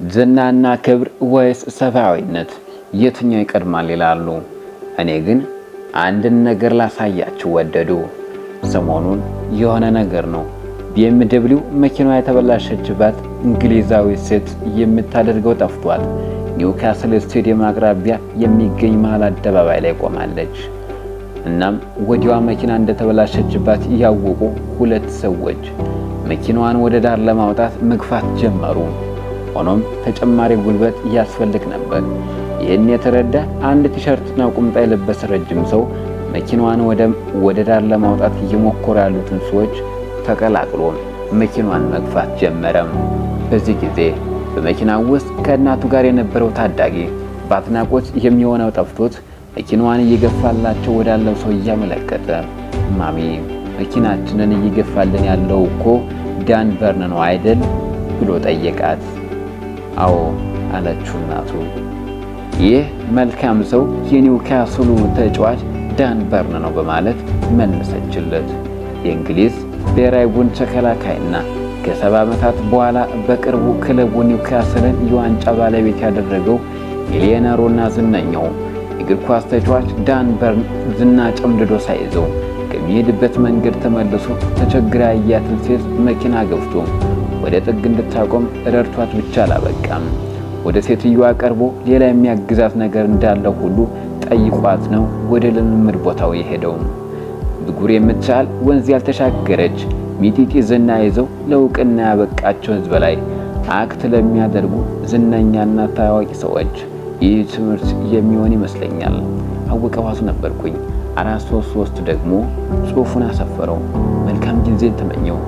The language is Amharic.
ዝናና ክብር ወይስ ሰብአዊነት የትኛው ይቀድማል ይላሉ። እኔ ግን አንድን ነገር ላሳያችሁ ወደዱ። ሰሞኑን የሆነ ነገር ነው። BMW መኪናዋ የተበላሸችባት እንግሊዛዊ ሴት የምታደርገው ጠፍቷል። ኒውካስል ስቴዲየም አቅራቢያ የሚገኝ መሃል አደባባይ ላይ ቆማለች። እናም ወዲያዋ መኪና እንደተበላሸችባት ያወቁ ሁለት ሰዎች መኪናዋን ወደ ዳር ለማውጣት መግፋት ጀመሩ። ሆኖም ተጨማሪ ጉልበት ያስፈልግ ነበር። ይህን የተረዳ አንድ ቲሸርትና ቁምጣ የለበሰ ረጅም ሰው መኪናዋን ወደ ዳር ለማውጣት እየሞከሩ ያሉትን ሰዎች ተቀላቅሎ መኪናዋን መግፋት ጀመረ። በዚህ ጊዜ በመኪናው ውስጥ ከእናቱ ጋር የነበረው ታዳጊ በአድናቆት የሚሆነው ጠፍቶት መኪናዋን እየገፋላቸው ወዳለው ሰው እያመለከተ ማሚ መኪናችንን እየገፋልን ያለው እኮ ዳን በርን ነው አይደል ብሎ ጠየቃት። አዎ አለችው እናቱ። ይህ መልካም ሰው የኒውካስሉ ተጫዋች ዳን በርን ነው በማለት መለሰችለት። የእንግሊዝ ብሔራዊ ቡድን ተከላካይና ከ70 ዓመታት በኋላ በቅርቡ ክለቡ ኒውካስልን የዋንጫ ባለቤት ያደረገው ሚሊዮነሩና ዝነኛው የእግር ኳስ ተጫዋች ዳን በርን ዝና ጨምድዶ ሳይዘው ከሚሄድበት መንገድ ተመልሶ ተቸግራ ያያትን ሴት መኪና ገፍቶ ወደ ጥግ እንድታቆም ረድቷት ብቻ አላበቃም። ወደ ሴትዮዋ ቀርቦ ሌላ የሚያግዛት ነገር እንዳለው ሁሉ ጠይቋት ነው ወደ ልምምድ ቦታው የሄደው። ዝጉር የምትቻል ወንዝ ያልተሻገረች ሚጢጢ ዝና ይዘው ለእውቅና ያበቃቸው ሕዝብ ላይ አክት ለሚያደርጉ ዝነኛና ታዋቂ ሰዎች ይህ ትምህርት የሚሆን ይመስለኛል። አወቀ ዋሱ ነበርኩኝ። 433 ደግሞ ጽሑፉን አሰፈረው። መልካም ጊዜን ተመኘው።